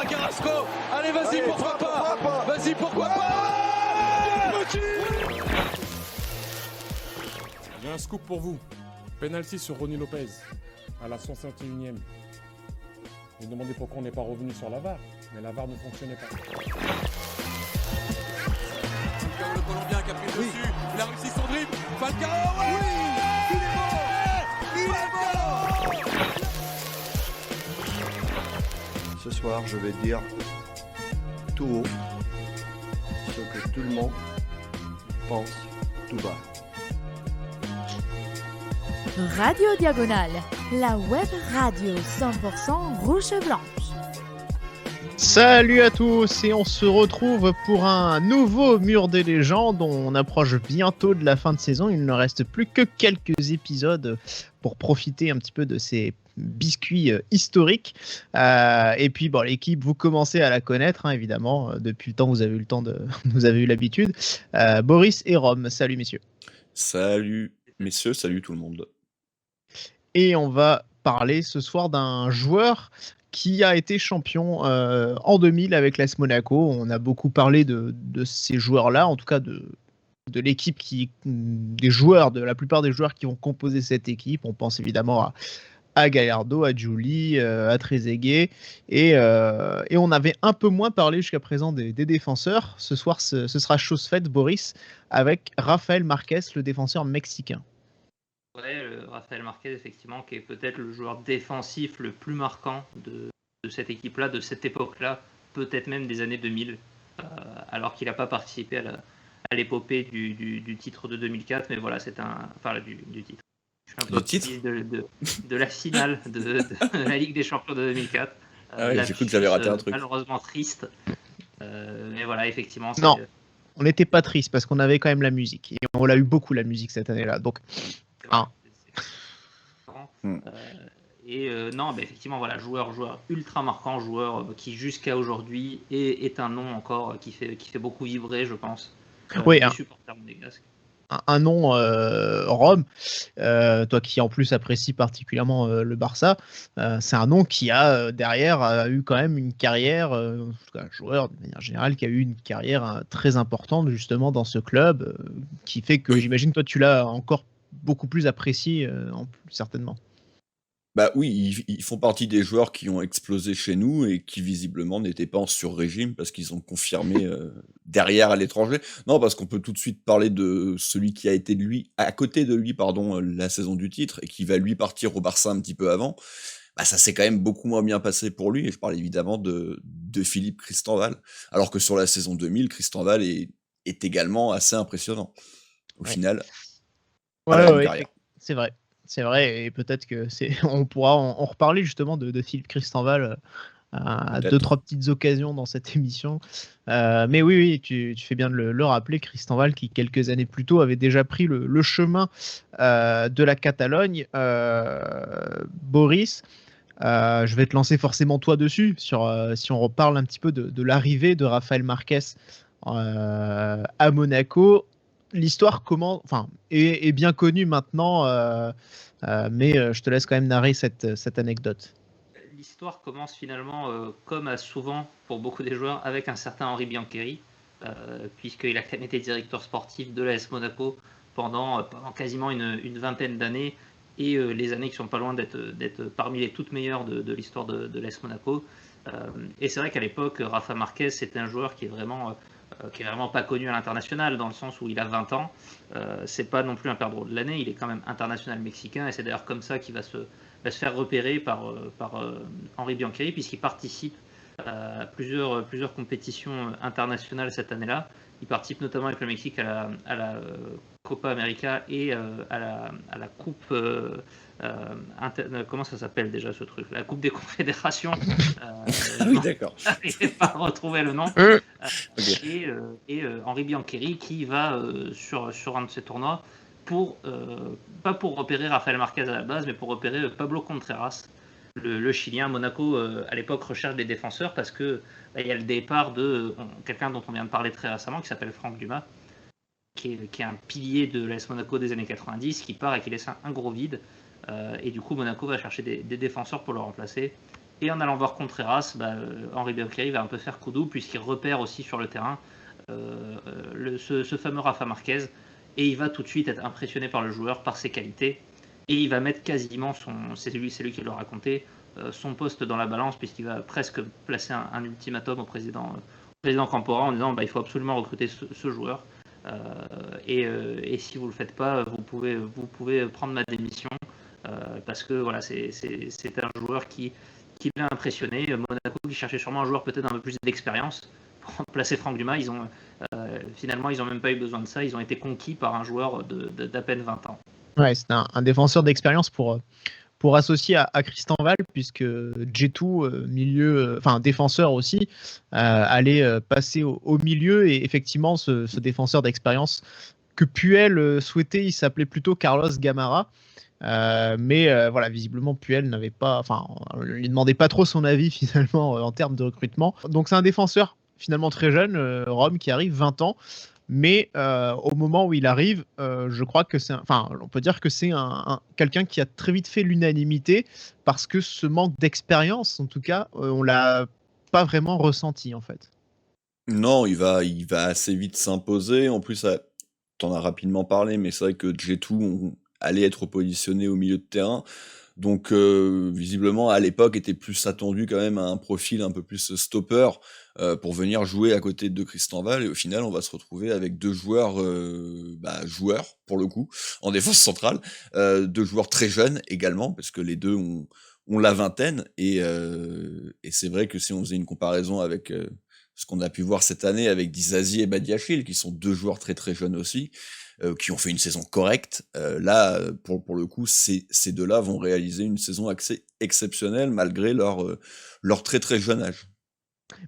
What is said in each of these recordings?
à Carrasco. Allez, vas-y, pourquoi pas. Vas-y, pourquoi pas. J'ai un scoop pour vous. Penalty sur Ronny Lopez à la 151e. Vous vous demandez pourquoi on n'est pas revenu sur la VAR, mais la VAR ne fonctionnait pas. Falcao, le Colombien qui a pris le dessus. Il a réussi son dribble. Falcao, il est mort. Ce soir, je vais dire tout haut ce que tout le monde pense tout bas. Radio Diagonale, la web radio 100% rouge et blanche. Salut à tous et on se retrouve pour un nouveau Mur des légendes. On approche bientôt de la fin de saison, il ne reste plus que quelques épisodes pour profiter un petit peu de ces biscuits historiques. Et puis bon, l'équipe, vous commencez à la connaître évidemment, depuis le temps vous avez eu le temps de vous avez eu l'habitude. Boris et Rome, salut messieurs. Salut messieurs, salut tout le monde. Et on va parler ce soir d'un joueur qui a été champion en 2000 avec l'AS Monaco. On a beaucoup parlé de ces joueurs-là, en tout cas de l'équipe, de la plupart des joueurs qui vont composer cette équipe. On pense évidemment à Gallardo, à Giuli, à Trezeguet, et on avait un peu moins parlé jusqu'à présent des défenseurs. Ce soir, ce sera chose faite, Boris, avec Rafael Marquez, le défenseur mexicain. Ouais, Rafael Marquez, effectivement, qui est peut-être le joueur défensif le plus marquant de cette équipe-là, de cette époque-là, peut-être même des années 2000, alors qu'il n'a pas participé à l'épopée du titre de 2004, mais voilà, c'est du titre. Je suis un peu triste de la finale de la Ligue des Champions de 2004. J'ai cru que j'avais raté un truc. Malheureusement triste, mais voilà, effectivement. Non, on n'était pas triste parce qu'on avait quand même la musique, et on l'a eu beaucoup la musique cette année-là, donc... Non, effectivement, voilà, joueur ultra marquant, joueur qui jusqu'à aujourd'hui est un nom encore qui fait beaucoup vibrer, je pense. Oui, les supporters monégasques. Un nom, Rome, toi qui en plus apprécies particulièrement le Barça, c'est un nom qui derrière a eu quand même une carrière, en tout cas un joueur de manière générale qui a eu une carrière très importante justement dans ce club, qui fait que j'imagine toi tu l'as encore beaucoup plus apprécié, certainement. Bah oui, ils font partie des joueurs qui ont explosé chez nous et qui visiblement n'étaient pas en sur-régime parce qu'ils ont confirmé derrière à l'étranger. Non, parce qu'on peut tout de suite parler de celui qui a été à côté de lui, la saison du titre et qui va lui partir au Barça un petit peu avant. Bah ça s'est quand même beaucoup moins bien passé pour lui et je parle évidemment de Philippe Kristanval. Alors que sur la saison 2000, Kristanval est également assez impressionnant. Au final, ouais, c'est vrai. C'est vrai, et peut-être que on pourra en reparler justement de Philippe Kristanval à 2-3 petites occasions dans cette émission. Mais oui, tu fais bien de le rappeler, Kristanval qui quelques années plus tôt avait déjà pris le chemin de la Catalogne. Boris, je vais te lancer forcément toi dessus, si on reparle un petit peu de l'arrivée de Rafael Marquez à Monaco. L'histoire est bien connue maintenant, mais je te laisse quand même narrer cette anecdote. L'histoire commence finalement, comme souvent pour beaucoup des joueurs, avec un certain Henri Biancheri, puisqu'il a quand même été directeur sportif de l'AS Monaco pendant quasiment une vingtaine d'années, et les années qui sont pas loin d'être parmi les toutes meilleures de l'histoire de l'AS Monaco. Et c'est vrai qu'à l'époque, Rafa Marquez, c'était un joueur qui est vraiment pas connu à l'international, dans le sens où il a 20 ans. C'est pas non plus un perdreau de l'année, il est quand même international mexicain, et c'est d'ailleurs comme ça qu'il va se faire repérer par Henri Biancheri, puisqu'il participe à plusieurs compétitions internationales cette année-là. Il participe notamment avec le Mexique à la Copa América et à la Coupe... comment ça s'appelle déjà ce truc? La Coupe des Confédérations. Oui, d'accord. Je n'arrivais pas à retrouver le nom. Okay. Et Henri Biancheri qui va sur un de ces tournois pas pour repérer Rafael Marquez à la base, mais pour repérer Pablo Contreras, le Chilien. Monaco à l'époque recherche des défenseurs parce que il y a le départ de quelqu'un dont on vient de parler très récemment qui s'appelle Franck Dumas, qui est un pilier de l'AS Monaco des années 90, qui part et qui laisse un gros vide. Et du coup, Monaco va chercher des défenseurs pour le remplacer. Et en allant voir Contreras, Henri Biancheri va un peu faire coup doux puisqu'il repère aussi sur le terrain ce fameux Rafa Marquez, et il va tout de suite être impressionné par le joueur, par ses qualités, et il va mettre quasiment c'est lui qui l'a raconté, son poste dans la balance, puisqu'il va presque placer un ultimatum au président Campora en disant il faut absolument recruter ce joueur, et si vous le faites pas, vous pouvez prendre ma démission, parce que voilà, c'est un joueur qui l'a impressionné. Monaco qui cherchait sûrement un joueur peut-être un peu plus d'expérience pour remplacer Franck Dumas. Finalement, ils n'ont même pas eu besoin de ça. Ils ont été conquis par un joueur d'à peine 20 ans. Ouais, c'est un défenseur d'expérience pour associer à Christian Val, puisque Djetou, défenseur aussi, allait passer au milieu, et effectivement, ce défenseur d'expérience que Puel souhaitait, il s'appelait plutôt Carlos Gamara. Mais voilà, visiblement Puel on lui demandait pas trop son avis finalement en termes de recrutement. Donc c'est un défenseur finalement très jeune, Rome, qui arrive, 20 ans, mais au moment où il arrive, je crois que on peut dire que c'est quelqu'un qui a très vite fait l'unanimité, parce que ce manque d'expérience, en tout cas, on l'a pas vraiment ressenti en fait. Non, il va assez vite s'imposer. En plus, t'en as rapidement parlé, mais c'est vrai que Djetou allait être positionné au milieu de terrain. Donc, visiblement, à l'époque, était plus attendu quand même à un profil un peu plus stopper pour venir jouer à côté de Christian Val. Et au final, on va se retrouver avec deux joueurs, pour le coup, en défense centrale. Deux joueurs très jeunes également, parce que les deux ont la vingtaine. Et c'est vrai que si on faisait une comparaison avec ce qu'on a pu voir cette année avec Dizazi et Badiachil, qui sont deux joueurs très très jeunes aussi, qui ont fait une saison correcte, là, pour le coup, ces deux-là vont réaliser une saison assez exceptionnelle malgré leur très très jeune âge.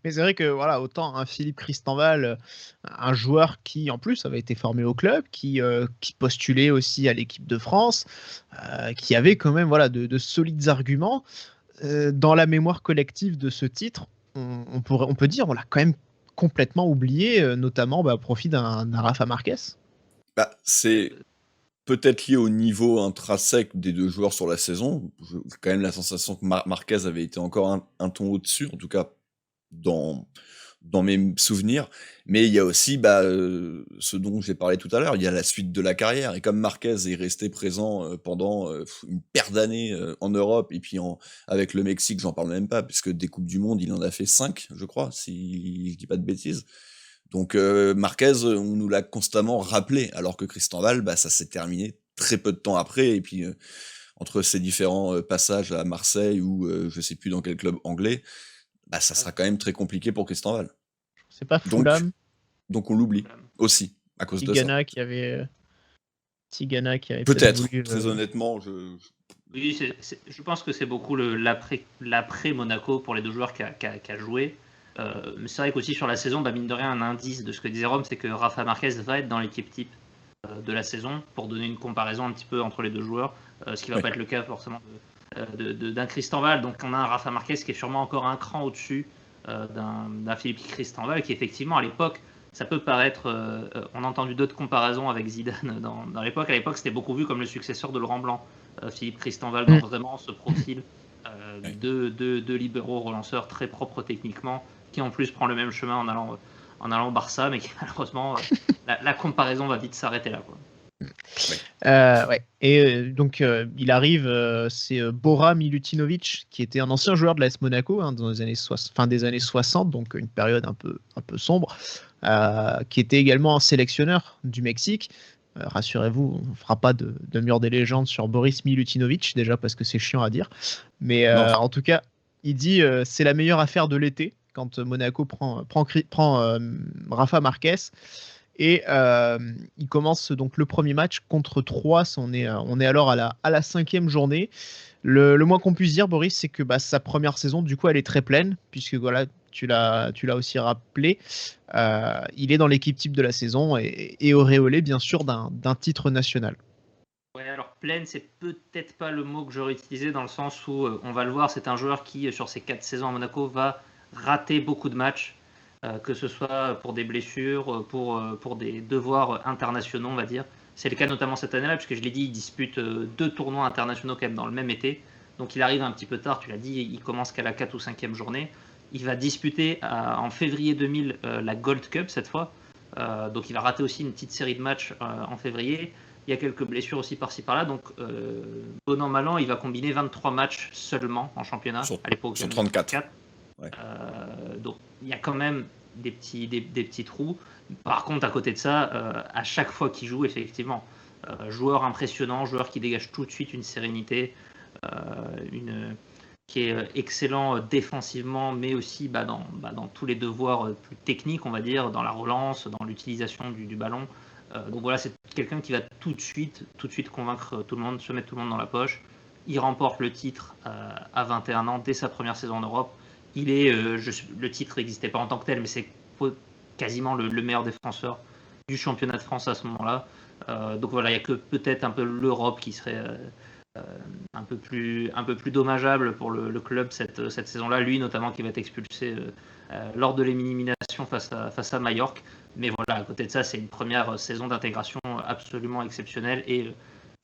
Mais c'est vrai que voilà, autant un Philippe Christenval, un joueur qui en plus avait été formé au club, qui postulait aussi à l'équipe de France, qui avait quand même de solides arguments, dans la mémoire collective de ce titre, on peut dire on l'a quand même complètement oublié, notamment au profit d'un Rafa Marquez. C'est peut-être lié au niveau intrinsèque des deux joueurs sur la saison. J'ai quand même la sensation que Marquez avait été encore un ton au-dessus, en tout cas dans mes souvenirs. Mais il y a aussi ce dont j'ai parlé tout à l'heure, il y a la suite de la carrière. Et comme Marquez est resté présent pendant une paire d'années en Europe, et puis avec le Mexique, j'en parle même pas, puisque des Coupes du Monde, il en a fait 5, je crois, si je dis pas de bêtises. Donc Marquez, on nous l'a constamment rappelé, alors que Christian Val, ça s'est terminé très peu de temps après. Et puis entre ses différents passages à Marseille ou je sais plus dans quel club anglais, ça sera quand même très compliqué pour Christian Val. C'est pas Fulham. Donc on l'oublie aussi à cause de ça. Tigana qui avait peut-être très honnêtement, Oui, je pense que c'est beaucoup l'après Monaco pour les deux joueurs qui a joué. Mais c'est vrai qu'aussi sur la saison, mine de rien, un indice de ce que disait Rome, c'est que Rafa Marquez va être dans l'équipe type de la saison, pour donner une comparaison un petit peu entre les deux joueurs, ce qui va pas être le cas forcément d'un Christian Val. Donc on a un Rafa Marquez qui est sûrement encore un cran au-dessus d'un Philippe Christian Val, qui effectivement à l'époque, ça peut paraître, on a entendu d'autres comparaisons avec Zidane dans l'époque. À l'époque, c'était beaucoup vu comme le successeur de Laurent Blanc, Philippe Christian Val, dans vraiment ce profil de libéraux relanceurs très propres techniquement, qui en plus prend le même chemin en allant au Barça, mais qui malheureusement la comparaison va vite s'arrêter là, quoi. Et donc il arrive, c'est Bora Milutinovic, qui était un ancien joueur de l'AS Monaco dans les années fin des années 60, donc une période un peu sombre, qui était également un sélectionneur du Mexique. Rassurez-vous, on ne fera pas de mur des légendes sur Boris Milutinovic, déjà parce que c'est chiant à dire, mais en tout cas il dit c'est la meilleure affaire de l'été quand Monaco prend Rafa Marquez. Et il commence donc le premier match contre Troyes. On est alors à la 5e journée. Le moins qu'on puisse dire, Boris, c'est que sa première saison, du coup, elle est très pleine, puisque voilà, tu l'as aussi rappelé. Il est dans l'équipe type de la saison et auréolé, bien sûr, d'un titre national. Ouais, alors pleine, c'est peut-être pas le mot que j'aurais utilisé, dans le sens où on va le voir, c'est un joueur qui, sur ses 4 saisons à Monaco, va rater beaucoup de matchs. Que ce soit pour des blessures, pour des devoirs internationaux, on va dire. C'est le cas notamment cette année-là, puisque je l'ai dit, il dispute 2 tournois internationaux quand même dans le même été. Donc il arrive un petit peu tard, tu l'as dit, il commence qu'à la 4 ou 5e journée. Il va disputer en février 2000 la Gold Cup cette fois. Donc il va rater aussi une petite série de matchs en février. Il y a quelques blessures aussi par-ci par-là. Donc bon an mal an, il va combiner 23 matchs seulement en championnat à l'époque. Sur 34. Ouais. Donc il y a quand même des petits trous. Par contre, à côté de ça, à chaque fois qu'il joue, effectivement, joueur impressionnant, joueur qui dégage tout de suite une sérénité, qui est excellent défensivement, mais aussi dans tous les devoirs plus techniques, on va dire, dans la relance, dans l'utilisation du ballon. Donc voilà, c'est quelqu'un qui va tout de suite convaincre tout le monde, se mettre tout le monde dans la poche. Il remporte le titre à 21 ans, dès sa première saison en Europe. Le titre n'existait pas en tant que tel, mais c'est quasiment le meilleur défenseur du championnat de France à ce moment-là. Donc voilà, il n'y a que peut-être un peu l'Europe qui serait un peu plus dommageable pour le club cette saison-là. Lui notamment qui va être expulsé lors de l'élimination face à Majorque. Mais voilà, à côté de ça, c'est une première saison d'intégration absolument exceptionnelle. Et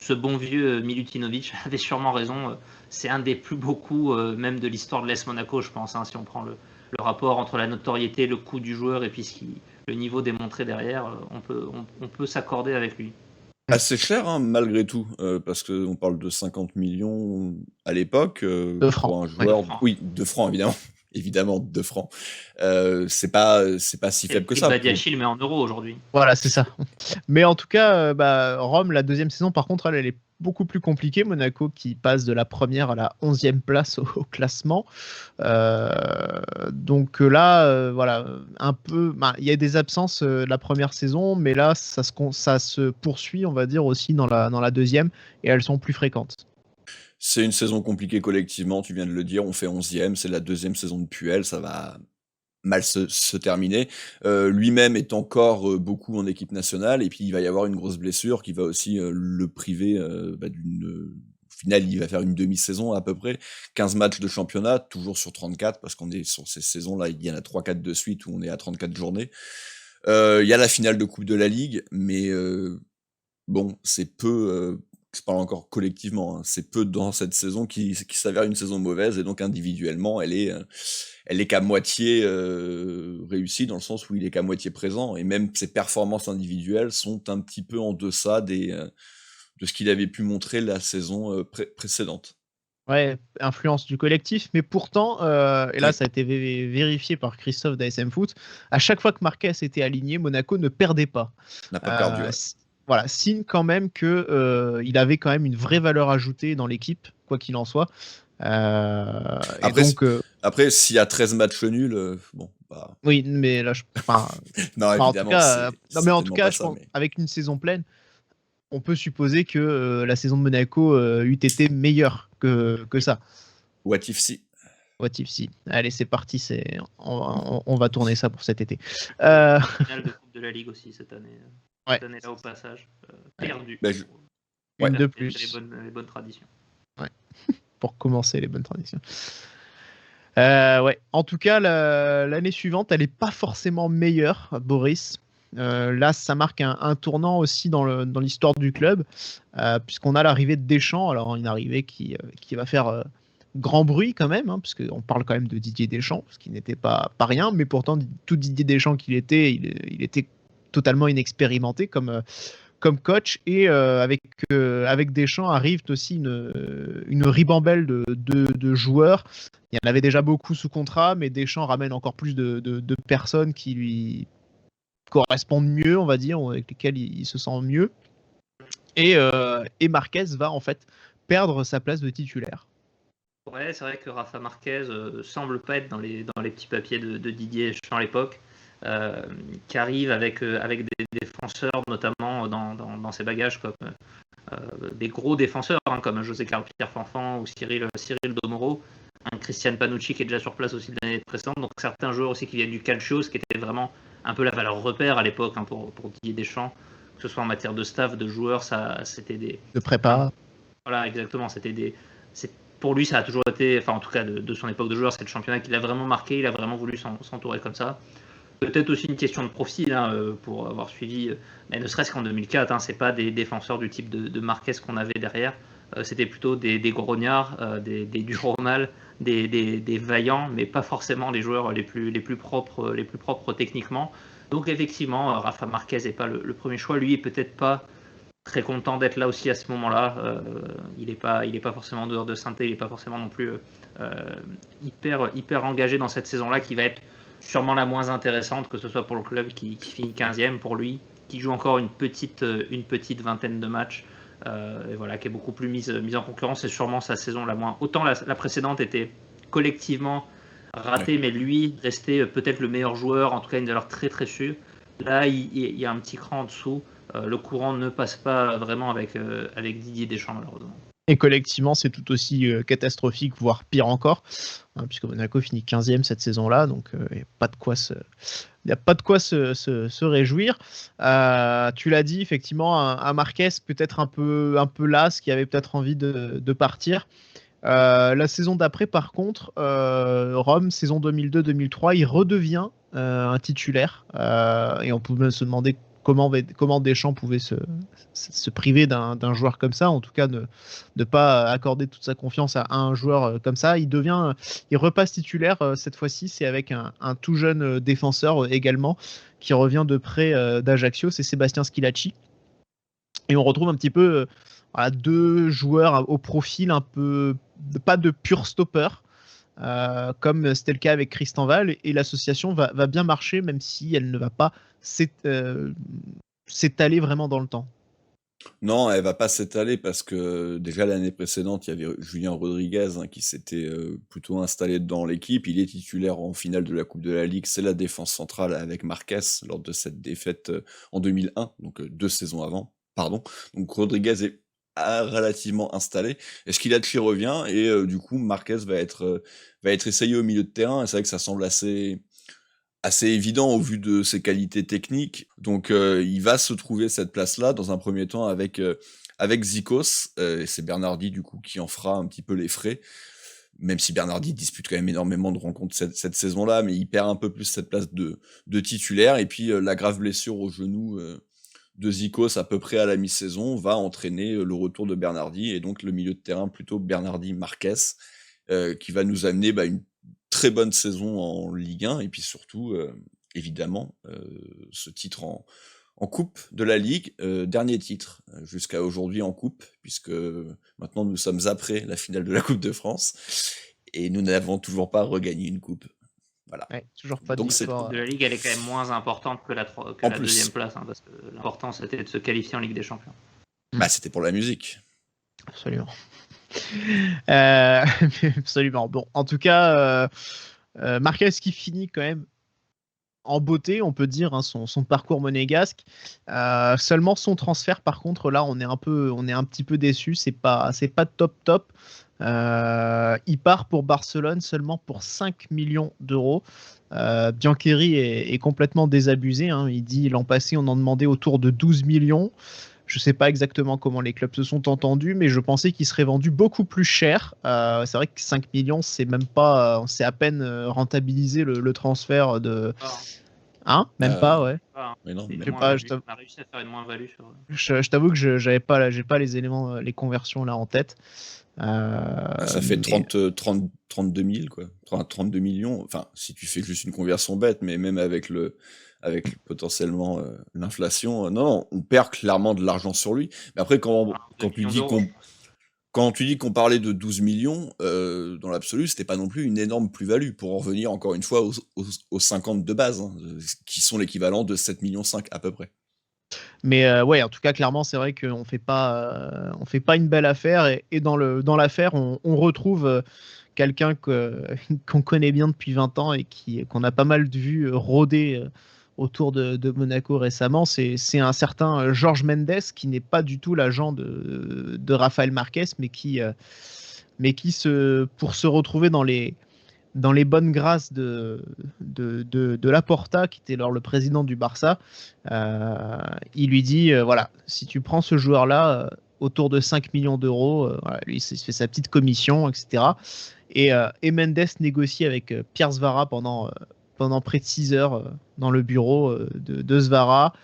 ce bon vieux Milutinovic avait sûrement raison. C'est un des plus beaux coups même de l'histoire de l'AS Monaco, je pense, si on prend le rapport entre la notoriété, le coût du joueur et puis le niveau démontré derrière, on peut s'accorder avec lui. Assez cher, malgré tout, parce qu'on parle de 50 millions à l'époque. De francs. Pour un joueur... Oui, de francs, évidemment. Évidemment, 2 francs. C'est pas si faible que ça. Badiachil, mais en euros aujourd'hui. Voilà, c'est ça. Mais en tout cas, Rome, la deuxième saison, par contre, elle est beaucoup plus compliquée. Monaco qui passe de la première à la 11e place au classement. Donc là, voilà, un peu. Il y a des absences la première saison, mais là, ça se poursuit, on va dire, aussi dans la deuxième, et elles sont plus fréquentes. C'est une saison compliquée collectivement, tu viens de le dire, on fait 11e, c'est la 2e saison de Puel, ça va mal se terminer. Lui-même est encore beaucoup en équipe nationale, et puis il va y avoir une grosse blessure qui va aussi le priver d'une... Au final, il va faire une demi-saison à peu près, 15 matchs de championnat, toujours sur 34, parce qu'on est sur ces saisons-là, il y en a 3-4 de suite où on est à 34 journées. Il y a la finale de Coupe de la Ligue, mais bon, c'est peu... je parle encore collectivement, c'est peu dans cette saison qui s'avère une saison mauvaise, et donc individuellement, elle est qu'à moitié réussie, dans le sens où il est qu'à moitié présent, et même ses performances individuelles sont un petit peu en deçà de ce qu'il avait pu montrer la saison précédente. Ouais, influence du collectif, mais pourtant, et là ça a été vérifié par Christophe d'ASM Foot, à chaque fois que Marquez était aligné, Monaco ne perdait pas. N'a pas perdu. Ouais. Voilà, signe quand même que il avait quand même une vraie valeur ajoutée dans l'équipe, quoi qu'il en soit. Après, s'il y a 13 matchs nuls, bon, bah... Oui, mais là, non, évidemment, en tout cas, je pense, avec une saison pleine, on peut supposer que la saison de Monaco eût été meilleure que ça. What if si. What if si. Allez, c'est parti, on va tourner ça pour cet été. Finale de Coupe de la Ligue aussi cette année. Cette année-là, au passage, perdu. Une de plus. Les bonnes traditions. Ouais. Pour commencer les bonnes traditions. Ouais. En tout cas, l'année suivante, elle n'est pas forcément meilleure, Boris. Là, ça marque un tournant aussi dans l'histoire du club, puisqu'on a l'arrivée de Deschamps. Alors, une arrivée qui va faire grand bruit quand même, puisqu'on parle quand même de Didier Deschamps, ce qui n'était pas rien, mais pourtant, tout Didier Deschamps qu'il était, il était totalement inexpérimenté comme coach, et avec Deschamps arrive aussi une ribambelle de joueurs. Il y en avait déjà beaucoup sous contrat, mais Deschamps ramène encore plus de personnes qui lui correspondent mieux, on va dire, avec lesquelles il se sent mieux. Et Marquez va en fait perdre sa place de titulaire. Ouais, c'est vrai que Rafa Marquez semble pas être dans les petits papiers de Didier Deschamps à l'époque. Qui arrive avec des défenseurs notamment dans ses bagages, comme des gros défenseurs comme José Carlos Pierre Fanfan ou Cyril Domoro, un Christian Panucci qui est déjà sur place aussi de l'année précédente, donc certains joueurs aussi qui viennent du calcio, ce qui était vraiment un peu la valeur repère à l'époque pour Didier Deschamps, que ce soit en matière de staff, de joueurs, ça c'était des... De prépa. Voilà, exactement, pour lui ça a toujours été, enfin en tout cas de son époque de joueur, c'est le championnat qui l'a vraiment marqué, il a vraiment voulu s'entourer comme ça. Peut-être aussi une question de profil pour avoir suivi, mais ne serait-ce qu'en 2004, c'est pas des défenseurs du type de Marquez qu'on avait derrière. c'était plutôt des grognards, des durs au mal, des vaillants, mais pas forcément les joueurs les plus propres techniquement. Donc effectivement, Rafa Marquez n'est pas le premier choix. Lui est peut-être pas très content d'être là aussi à ce moment-là. Il n'est pas forcément en dehors de synthé, il n'est pas forcément non plus hyper engagé dans cette saison-là, qui va être sûrement la moins intéressante, que ce soit pour le club qui finit 15e, pour lui, qui joue encore une petite vingtaine de matchs, et voilà, qui est beaucoup plus mise en concurrence. C'est sûrement sa saison la moins. Autant la précédente était collectivement ratée, mais lui restait peut-être le meilleur joueur, en tout cas une valeur très très sûre. Là, il y a un petit cran en dessous. Le courant ne passe pas vraiment avec Didier Deschamps, malheureusement. Et collectivement, c'est tout aussi catastrophique, voire pire encore, puisque Monaco finit 15e cette saison-là, donc il n'y a pas de quoi se réjouir. Tu l'as dit, effectivement, un Marquez peut-être un peu las, qui avait peut-être envie de partir. La saison d'après, par contre, Rome, saison 2002-2003, il redevient un titulaire, et on pouvait se demander comment Deschamps pouvait se priver d'un joueur comme ça, en tout cas ne pas accorder toute sa confiance à un joueur comme ça. Il repasse titulaire cette fois-ci, c'est avec un tout jeune défenseur également, qui revient de près d'Ajaccio, c'est Sébastien Schillaci. Et on retrouve un petit peu deux joueurs au profil un peu, pas de pur stopper, comme c'était le cas avec Christian Val, et l'association va bien marcher, même si elle ne va pas s'étaler vraiment dans le temps. Non, elle va pas s'étaler parce que déjà l'année précédente, il y avait Julien Rodriguez qui s'était plutôt installé dans l'équipe. Il est titulaire en finale de la Coupe de la Ligue. C'est la défense centrale avec Marquez lors de cette défaite en 2001, donc 2 saisons avant. Pardon. Donc Rodriguez est relativement installé. Et Schillaci revient et du coup Marquez va être essayé au milieu de terrain. Et c'est vrai que ça semble assez évident au vu de ses qualités techniques. Donc il va se trouver cette place-là dans un premier temps avec Zikos, et c'est Bernardi du coup qui en fera un petit peu les frais, même si Bernardi dispute quand même énormément de rencontres cette saison-là, mais il perd un peu plus cette place de titulaire. Et puis la grave blessure au genou de Zikos à peu près à la mi-saison va entraîner le retour de Bernardi, et donc le milieu de terrain plutôt Bernardi-Marquez, qui va nous amener une très bonne saison en Ligue 1, et puis surtout, évidemment, ce titre en Coupe de la Ligue, dernier titre jusqu'à aujourd'hui en Coupe, puisque maintenant nous sommes après la finale de la Coupe de France, et nous n'avons toujours pas regagné une coupe. Voilà. Ouais, toujours pas Donc La Coupe de la Ligue, elle est quand même moins importante que la deuxième place, parce que l'important c'était de se qualifier en Ligue des Champions. C'était pour la musique. Absolument. Absolument. Bon, en tout cas, Marquez qui finit quand même en beauté, on peut dire, son parcours monégasque. Seulement son transfert, par contre, là, on est un petit peu déçu. C'est pas top. Il part pour Barcelone seulement pour 5 millions d'euros. Biancheri est complètement désabusé. Il dit l'an passé, on en demandait autour de 12 millions. Je ne sais pas exactement comment les clubs se sont entendus, mais je pensais qu'il serait vendu beaucoup plus cher. C'est vrai que 5 millions, c'est même pas, c'est à peine rentabilisé le transfert de. Même pas, ouais. Mais non, On a réussi à faire une moins-value sur. Je t'avoue que j'ai pas les éléments, les conversions là en tête. Ça fait 32 000, quoi. 32 millions. Enfin, si tu fais juste une conversion bête, mais même avec potentiellement l'inflation, non, on perd clairement de l'argent sur lui. Mais après, quand tu dis qu'on parlait de 12 millions, dans l'absolu, c'était pas non plus une énorme plus-value, pour en revenir encore une fois aux 50 de base, qui sont l'équivalent de 7,5 millions à peu près. Mais ouais, en tout cas, clairement, c'est vrai qu'on fait pas une belle affaire, et dans l'affaire, on retrouve quelqu'un qu'on connaît bien depuis 20 ans et qu'on a pas mal vu rôder autour de Monaco récemment. C'est un certain Jorge Mendes, qui n'est pas du tout l'agent de Rafael Marquez, mais qui pour se retrouver dans les bonnes grâces de Laporta, qui était alors le président du Barça, il lui dit voilà, si tu prends ce joueur-là autour de 5 millions d'euros, lui il fait sa petite commission, etc. Et Mendes négocie avec Pierre Svara pendant près de 6 heures dans le bureau de Svara.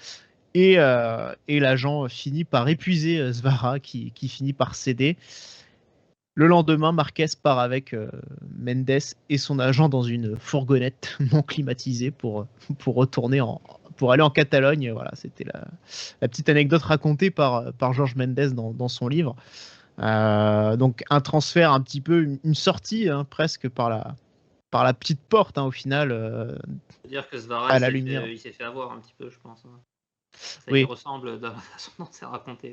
Et l'agent finit par épuiser Svara qui finit par céder. Le lendemain, Marquez part avec Mendes et son agent dans une fourgonnette non climatisée pour aller en Catalogne. Voilà, c'était la petite anecdote racontée par Jorge Mendes dans son livre. Donc un transfert un petit peu, une sortie presque par la petite porte au final. C'est-à-dire que Svara, à la lumière. il s'est fait avoir un petit peu, je pense. Ça Oui. lui ressemble de la façon dont c'est raconté.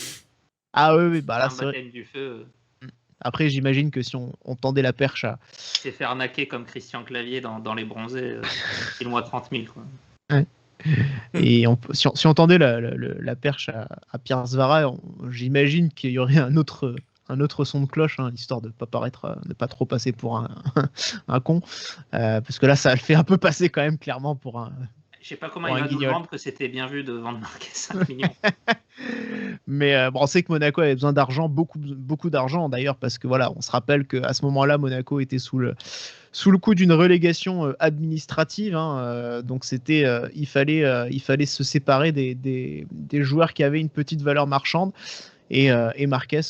Ah oui, bah là Un c'est vrai. baptême du feu. Après, j'imagine que si on tendait la perche à... Il s'est fait arnaquer comme Christian Clavier dans Les Bronzés, il mois 30 000. Quoi. Et si on tendait la perche à Pierre Svara, j'imagine qu'il y aurait un autre son de cloche, histoire de pas paraître, de pas trop passer pour un con, parce que là, ça le fait un peu passer quand même clairement pour un... Je sais pas comment Pour il un va nous guignol. vendre que c'était bien vu de vendre Marquez 5 millions. Mais bon, on sait que Monaco avait besoin d'argent, beaucoup d'argent d'ailleurs, parce que voilà, on se rappelle qu'à ce moment-là, Monaco était sous le coup d'une relégation administrative, donc c'était, il fallait se séparer des joueurs qui avaient une petite valeur marchande. Et Marquez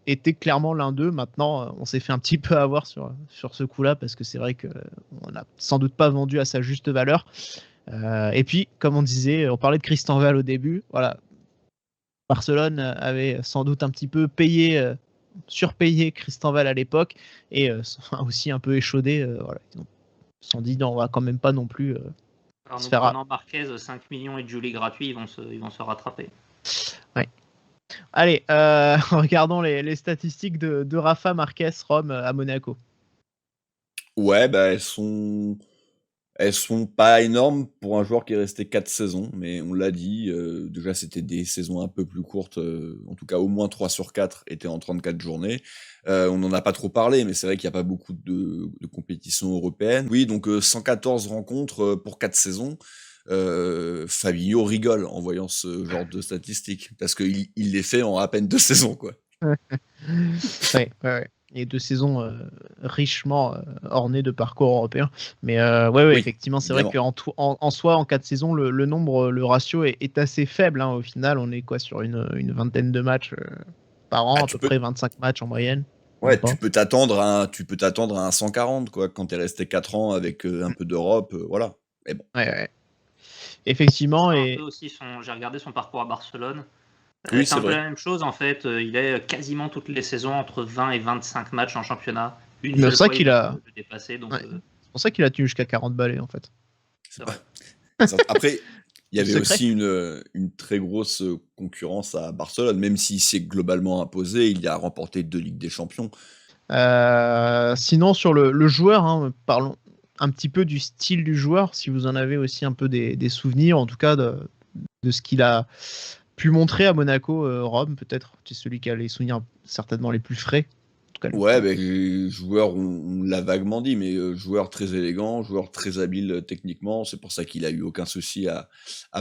était clairement l'un d'eux. Maintenant, on s'est fait un petit peu avoir sur ce coup-là, parce que c'est vrai qu'on n'a sans doute pas vendu à sa juste valeur. Et puis, comme on disait, on parlait de Cristobal au début. Voilà, Barcelone avait sans doute un petit peu surpayé Cristobal à l'époque, et aussi un peu échaudé. Voilà, ils se sont dit non, on va quand même pas non plus Alors, se nous faire. prenant Marquez 5 millions et Julie gratuit, ils vont se rattraper. Ouais. Allez, regardons les statistiques de Rafa Marquez Rome à Monaco. Ouais, bah elles sont pas énormes pour un joueur qui est resté 4 saisons, mais on l'a dit, déjà c'était des saisons un peu plus courtes, en tout cas au moins 3 sur 4 étaient en 34 journées. On n'en a pas trop parlé, mais c'est vrai qu'il n'y a pas beaucoup de compétitions européennes. Oui, donc 114 rencontres pour 4 saisons. Fabinho rigole en voyant ce genre de statistiques, parce qu'il les fait en à peine 2 saisons, quoi. Ouais. Et 2 saisons richement ornées de parcours européens. Mais oui, effectivement, c'est évidemment. vrai qu'en soi, en 4 saisons, le ratio est assez faible. Au final, on est quoi sur une vingtaine de matchs par an, à peu près 25 matchs en moyenne. Ouais, tu peux t'attendre à un 140, quoi, quand t'es resté 4 ans avec un peu d'Europe, voilà. Mais bon. Ouais. Effectivement. Un peu aussi j'ai regardé son parcours à Barcelone. Oui, c'est un peu vrai. la même chose en fait. Il est quasiment toutes les saisons entre 20 et 25 matchs en championnat. Une C'est seule pour ça fois, qu'il il a peut le dépasser. Donc, c'est pour ça qu'il a tenu jusqu'à 40 balais en fait. c'est vrai. Après, il y avait Secret. aussi une très grosse concurrence à Barcelone, même s'il s'est globalement imposé, il a remporté 2 Ligues des Champions. Sinon, sur le joueur, parlons un petit peu du style du joueur, si vous en avez aussi un peu des souvenirs, en tout cas de ce qu'il a pu montrer à Monaco. Rome, peut-être, c'est celui qui a les souvenirs certainement les plus frais. En tout cas, Ouais, joueur, on l'a vaguement dit, mais joueur très élégant, joueur très habile techniquement, c'est pour ça qu'il a eu aucun souci à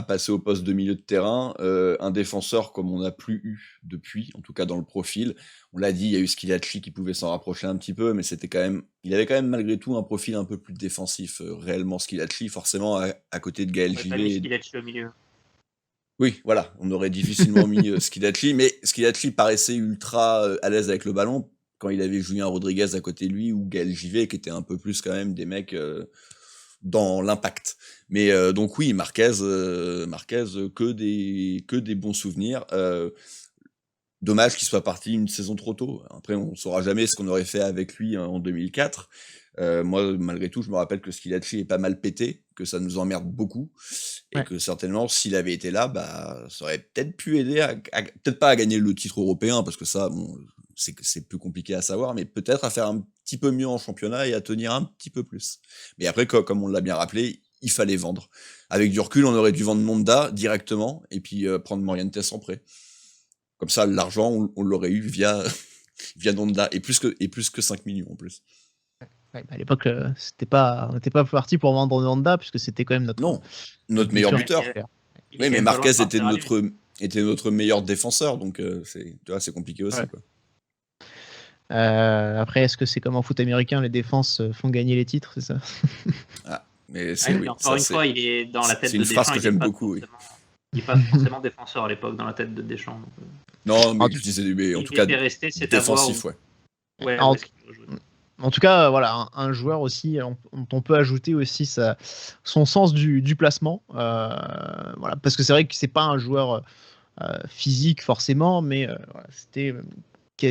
passer au poste de milieu de terrain. Un défenseur comme on n'a plus eu depuis, en tout cas dans le profil. On l'a dit, il y a eu Schillaci qui pouvait s'en rapprocher un petit peu, mais il avait quand même malgré tout un profil un peu plus défensif, réellement Schillaci, forcément à côté de Gaël On aurait pas mis Givet. Schillaci au milieu. Oui, voilà, on aurait difficilement mis Schillaci, mais Schillaci paraissait ultra à l'aise avec le ballon quand il avait Julien Rodriguez à côté de lui ou Gaël Givet qui étaient un peu plus quand même des mecs dans l'impact. Mais donc oui, Marquez que des bons souvenirs. Dommage qu'il soit parti une saison trop tôt. Après, on saura jamais ce qu'on aurait fait avec lui en 2004. Moi, malgré tout, je me rappelle que Schillaci est pas mal pété, que ça nous emmerde beaucoup, et que certainement, s'il avait été là, ça aurait peut-être pu aider peut-être pas à gagner le titre européen, parce que ça, bon, c'est plus compliqué à savoir, mais peut-être à faire un petit peu mieux en championnat et à tenir un petit peu plus. Mais après, comme on l'a bien rappelé, il fallait vendre. Avec du recul, on aurait dû vendre Monda directement, et puis prendre Morientes en prêt. Comme ça, l'argent, on l'aurait eu via Nonda, et plus que 5 millions en plus. À l'époque, on n'était pas parti pour vendre Nonda, puisque c'était quand même notre meilleur buteur. Oui, mais Marquez était notre meilleur défenseur, donc c'est compliqué aussi. Ouais. Quoi. Après, est-ce que c'est comme en foot américain, les défenses font gagner les titres, c'est ça? Mais encore une fois, il est dans la tête de Deschamps. C'est une phrase que j'aime beaucoup. Oui. qui n'est pas forcément défenseur à l'époque dans la tête de Deschamps. Donc, Non, mais Ah, je disais, mais en il tout cas, était resté, c'est à voir défensif, où- ouais. Ouais, En- où est-ce qu'il doit jouer. En tout cas, voilà, un joueur aussi, on peut ajouter aussi son sens du placement. Voilà, parce que c'est vrai que c'est pas un joueur physique forcément, mais voilà, c'était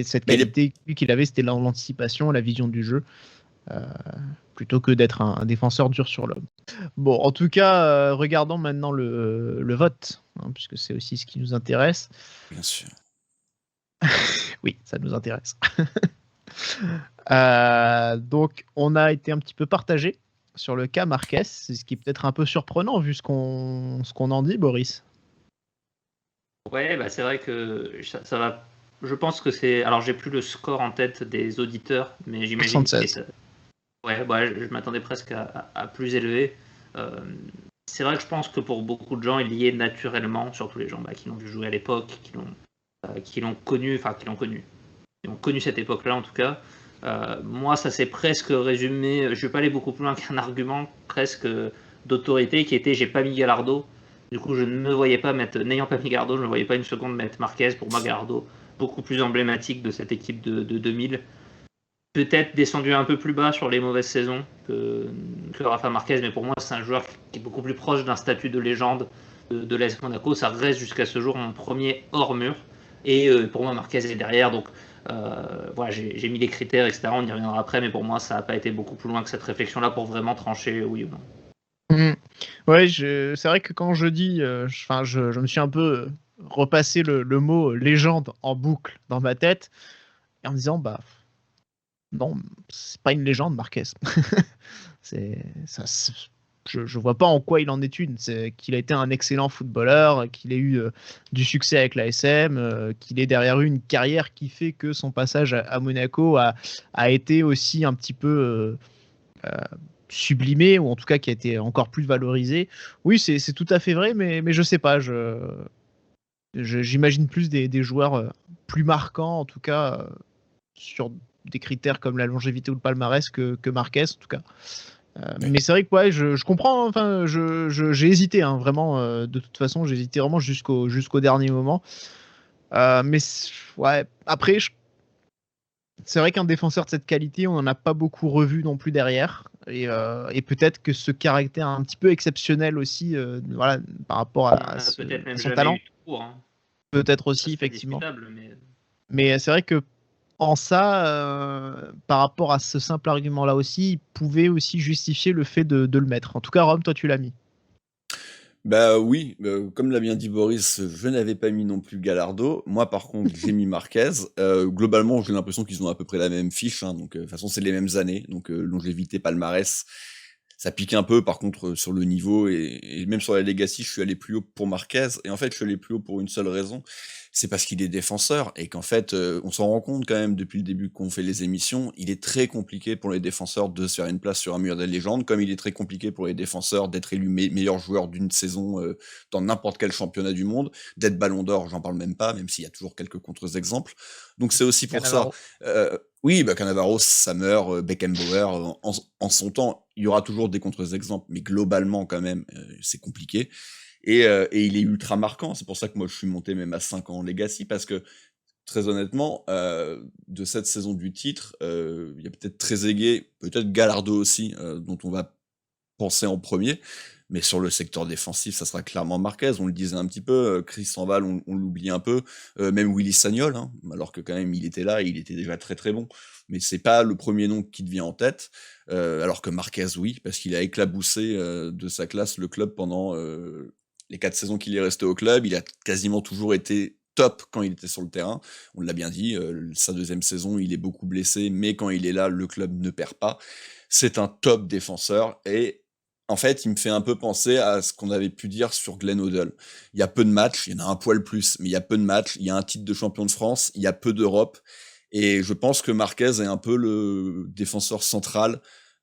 cette Mais il est- qualité qu'il avait, c'était l'anticipation, la vision du jeu, plutôt que d'être un défenseur dur sur l'homme. Bon, en tout cas, regardons maintenant le vote, hein, puisque c'est aussi ce qui nous intéresse. Bien sûr. Oui, ça nous intéresse. Donc, on a été un petit peu partagé sur le cas Marquez, c'est ce qui est peut-être un peu surprenant vu ce qu'on en dit, Boris. Ouais, bah c'est vrai que ça va. Je pense que c'est. Alors, j'ai plus le score en tête des auditeurs, mais j'imagine que 76. Ouais, bah, je m'attendais presque à plus élevé. C'est vrai que je pense que pour beaucoup de gens, il y est naturellement, surtout les gens qui l'ont vu jouer à l'époque, qui l'ont connu, qui ont connu cette époque-là en tout cas. Moi, ça s'est presque résumé. Je vais pas aller beaucoup plus loin qu'un argument presque d'autorité qui était j'ai pas mis Gallardo. Du coup, je ne me voyais pas mettre, n'ayant pas mis Gallardo, je ne me voyais pas une seconde mettre Marquez. Pour moi, Gallardo, beaucoup plus emblématique de cette équipe de 2000. Peut-être descendu un peu plus bas sur les mauvaises saisons que Rafa Marquez, mais pour moi, c'est un joueur qui est beaucoup plus proche d'un statut de légende de l'AS Monaco. Ça reste jusqu'à ce jour mon premier hors mur. Et pour moi, Marquez est derrière. Donc, voilà, j'ai mis les critères, etc. On y reviendra après, mais pour moi, ça n'a pas été beaucoup plus loin que cette réflexion-là pour vraiment trancher oui ou non. Ouais, c'est vrai que quand je dis, je me suis un peu repassé le mot légende en boucle dans ma tête, et en me disant, non, c'est pas une légende, Marquez. Je vois pas en quoi il en est une. C'est qu'il a été un excellent footballeur, qu'il ait eu du succès avec l'ASM, qu'il ait derrière eu une carrière qui fait que son passage à Monaco a été aussi un petit peu sublimé, ou en tout cas qui a été encore plus valorisé. Oui, c'est tout à fait vrai, mais je sais pas. J'imagine plus des joueurs plus marquants, en tout cas, sur des critères comme la longévité ou le palmarès que Marquez, en tout cas. Oui. Mais c'est vrai que ouais, je comprends. Enfin, j'ai hésité, hein, vraiment. De toute façon, j'ai hésité vraiment jusqu'au dernier moment. Mais ouais, après, c'est vrai qu'un défenseur de cette qualité, on n'en a pas beaucoup revu non plus derrière. Et peut-être que ce caractère un petit peu exceptionnel aussi, voilà, par rapport à Peut-être même son jamais talent, eu de tour, hein. peut-être Ça, aussi, c'est effectivement. discutable, mais Mais c'est vrai que en ça, par rapport à ce simple argument-là aussi, il pouvait aussi justifier le fait de le mettre. En tout cas, Rome, toi, tu l'as mis. Bah oui, comme l'a bien dit Boris, je n'avais pas mis non plus Gallardo. Moi, par contre, j'ai mis Marquez. Globalement, j'ai l'impression qu'ils ont à peu près la même fiche, hein, donc de toute façon, c'est les mêmes années, donc longévité, palmarès, ça pique un peu. Par contre, sur le niveau et même sur la legacy, je suis allé plus haut pour Marquez. Et en fait, je suis allé plus haut pour une seule raison, c'est parce qu'il est défenseur et qu'en fait, on s'en rend compte quand même depuis le début qu'on fait les émissions, il est très compliqué pour les défenseurs de se faire une place sur un mur des légendes, comme il est très compliqué pour les défenseurs d'être élu meilleur joueur d'une saison dans n'importe quel championnat du monde, d'être Ballon d'Or, j'en parle même pas, même s'il y a toujours quelques contre-exemples. Donc c'est aussi pour Cannavaro. ça. Oui, Cannavaro, Sammer, Beckenbauer, en son temps, il y aura toujours des contre-exemples, mais globalement quand même, c'est compliqué. Et il est ultra marquant, c'est pour ça que moi je suis monté même à 5 ans en Legacy, parce que très honnêtement, de cette saison du titre, il y a peut-être Trezeguet, peut-être Gallardo aussi, dont on va penser en premier, mais sur le secteur défensif, ça sera clairement Marquez, on le disait un petit peu, Christian Val, on l'oublie un peu, même Willy Sagnol, hein, alors que quand même il était là, il était déjà très très bon, mais c'est pas le premier nom qui te vient en tête, alors que Marquez, oui, parce qu'il a éclaboussé de sa classe le club pendant les 4 saisons qu'il est resté au club, il a quasiment toujours été top quand il était sur le terrain, on l'a bien dit, sa deuxième saison, il est beaucoup blessé, mais quand il est là, le club ne perd pas, c'est un top défenseur, et en fait, il me fait un peu penser à ce qu'on avait pu dire sur Glenn Hoddle. Il y a peu de matchs, il y en a un poil plus, mais il y a peu de matchs, il y a un titre de champion de France, il y a peu d'Europe, et je pense que Marquez est un peu le défenseur central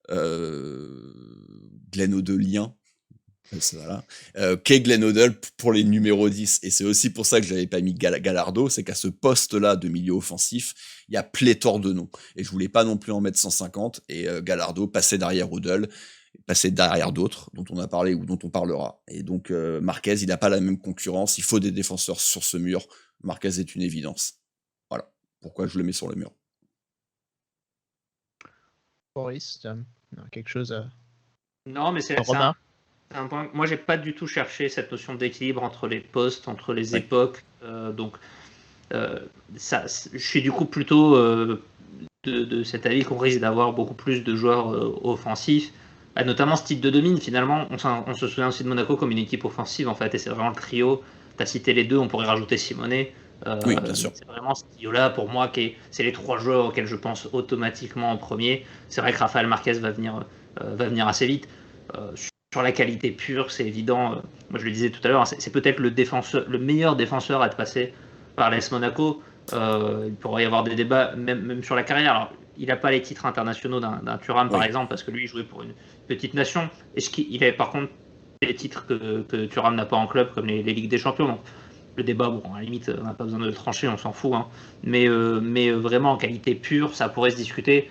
Glenn Hoddleien, voilà, qu'est Glenn Hoddle pour les numéros 10, et c'est aussi pour ça que j'avais pas mis Gallardo, c'est qu'à ce poste-là de milieu offensif, il y a pléthore de noms, et je voulais pas non plus en mettre 150, et Gallardo passait derrière Hoddle, passer derrière d'autres dont on a parlé ou dont on parlera. Et donc Marquez, il n'a pas la même concurrence, il faut des défenseurs sur ce mur. Marquez est une évidence. Voilà pourquoi je le mets sur le mur. Boris, tu as quelque chose à Non, mais c'est remarquer? un point. Moi, j'ai pas du tout cherché cette notion d'équilibre entre les postes, entre les Ouais. époques. Donc, je suis du coup plutôt de cet avis qu'on risque d'avoir beaucoup plus de joueurs offensifs, notamment ce type de domine. Finalement, on se souvient aussi de Monaco comme une équipe offensive en fait, et c'est vraiment le trio. Tu as cité les deux, on pourrait rajouter Simonet. Oui, bien sûr. C'est vraiment ce trio-là pour moi c'est les trois joueurs auxquels je pense automatiquement en premier. C'est vrai que Rafael Marquez va venir assez vite. Sur la qualité pure, c'est évident. Moi, je le disais tout à l'heure, c'est peut-être le meilleur défenseur à être passé par l'AS Monaco. Il pourrait y avoir des débats, même sur la carrière. Alors, il n'a pas les titres internationaux d'un Thuram, par exemple, parce que lui, il jouait pour une petite nation. Est-ce qu'il a, par contre, les titres que Thuram n'a pas en club, comme les Ligues des Champions. Donc, le débat, bon, à la limite, on n'a pas besoin de le trancher, on s'en fout. Hein. Mais vraiment, en qualité pure, ça pourrait se discuter.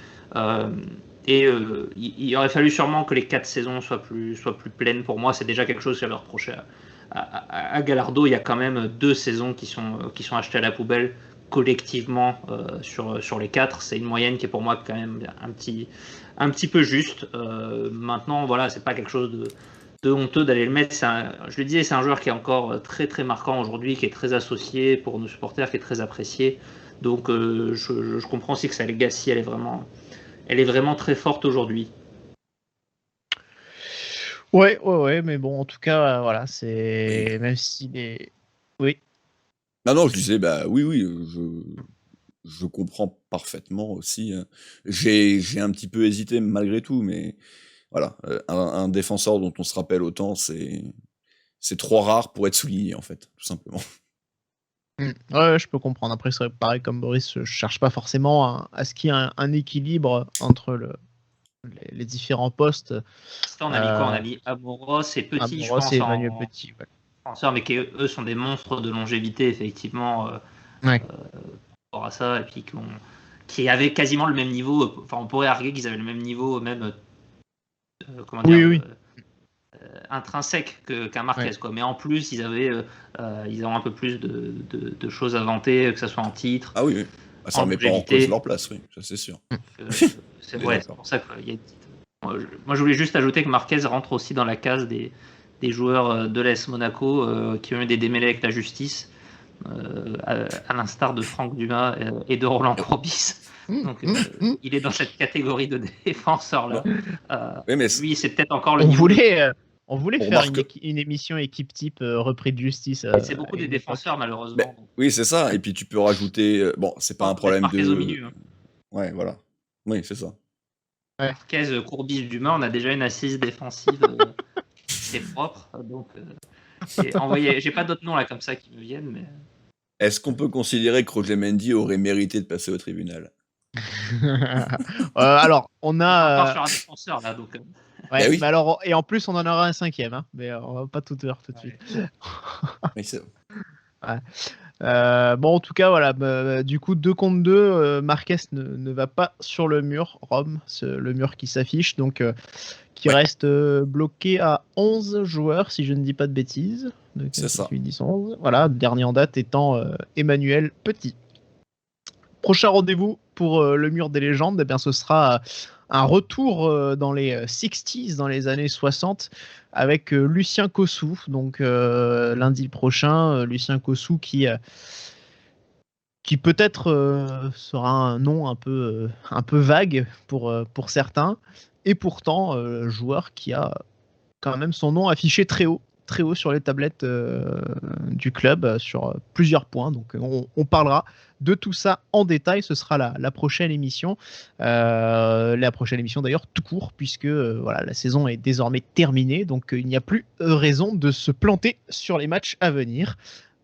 Il aurait fallu sûrement que les 4 saisons soient plus pleines. Pour moi, c'est déjà quelque chose que j'avais reproché à Gallardo. Il y a quand même 2 saisons qui sont achetées à la poubelle collectivement sur les 4. C'est une moyenne qui est pour moi quand même un petit peu juste. Maintenant, voilà, c'est pas quelque chose de honteux d'aller le mettre. Je le disais, c'est un joueur qui est encore très très marquant aujourd'hui, qui est très associé pour nos supporters, qui est très apprécié. Donc je comprends aussi que sa legacy, elle est vraiment très forte aujourd'hui. Ouais, mais bon, en tout cas, voilà, c'est même s'il est. Oui. Non, je disais, bah oui, je comprends parfaitement aussi. J'ai un petit peu hésité malgré tout, mais voilà, un défenseur dont on se rappelle autant, c'est trop rare pour être souligné, en fait, tout simplement. Ouais, je peux comprendre. Après, c'est pareil comme Boris, je cherche pas forcément à ce qu'il y ait un équilibre entre les différents postes. Ça, on a mis quoi ? On a mis Amoros et Petit, je pense. Et Emmanuel Petit, ouais. Mais qui, eux, sont des monstres de longévité, effectivement, ouais. par rapport à ça, et puis qui avaient quasiment le même niveau. Enfin, on pourrait arguer qu'ils avaient le même niveau, même intrinsèque qu'un Marquez, quoi. Mais en plus, ils ont un peu plus de choses à vanter, que ce soit en titre. Ah oui. Ça ne remet pas en cause leur place, oui, ça c'est sûr. C'est pour ça qu'il y a une petite... Moi, je voulais juste ajouter que Marquez rentre aussi dans la case des joueurs de l'AS Monaco qui ont eu des démêlés avec la justice, à l'instar de Franck Dumas et de Roland Courbis. Donc, il est dans cette catégorie de défenseurs-là. Lui, c'est peut-être encore le niveau... On voulait faire une émission équipe type repris de justice. C'est beaucoup des défenseurs, malheureusement. Oui, c'est ça. Et puis tu peux rajouter... Bon, c'est pas un problème Marquez au milieu. Hein. Ouais, voilà. Oui, c'est ça. Ouais. Marquez, Courbis, Dumas, on a déjà une assise défensive. C'est propre. Donc, j'ai pas d'autres noms là comme ça qui me viennent. Mais... Est-ce qu'on peut considérer que Roger Mendy aurait mérité de passer au tribunal? Alors, on a... On part sur un défenseur là, donc... Ouais, oui. Mais alors, et en plus, on en aura un 5e, hein, mais on va pas tout faire tout de suite. Oui, c'est... Ouais. Bon, en tout cas, voilà. Du coup, 2 contre 2, Marquez ne va pas sur le mur, Rome, le mur qui s'affiche, donc qui reste bloqué à 11 joueurs, si je ne dis pas de bêtises. Donc, c'est ça. 10, 11. Voilà, dernier en date étant Emmanuel Petit. Prochain rendez-vous pour le mur des légendes, eh bien, ce sera un retour dans les 60s, dans les années 60, avec Lucien Cossou. Donc lundi prochain, Lucien Cossou qui peut-être sera un nom un peu vague pour certains, et pourtant joueur qui a quand même son nom affiché très haut sur les tablettes du club sur plusieurs points. Donc on parlera de tout ça en détail. Ce sera la prochaine émission. La prochaine émission d'ailleurs tout court, puisque voilà, la saison est désormais terminée. Donc il n'y a plus raison de se planter sur les matchs à venir.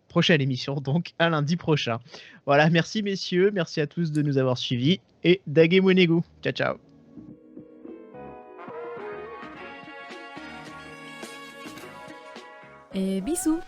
Prochaine émission donc à lundi prochain. Voilà, merci messieurs, merci à tous de nous avoir suivis et Dage Monegu. Ciao ciao. Et bisous.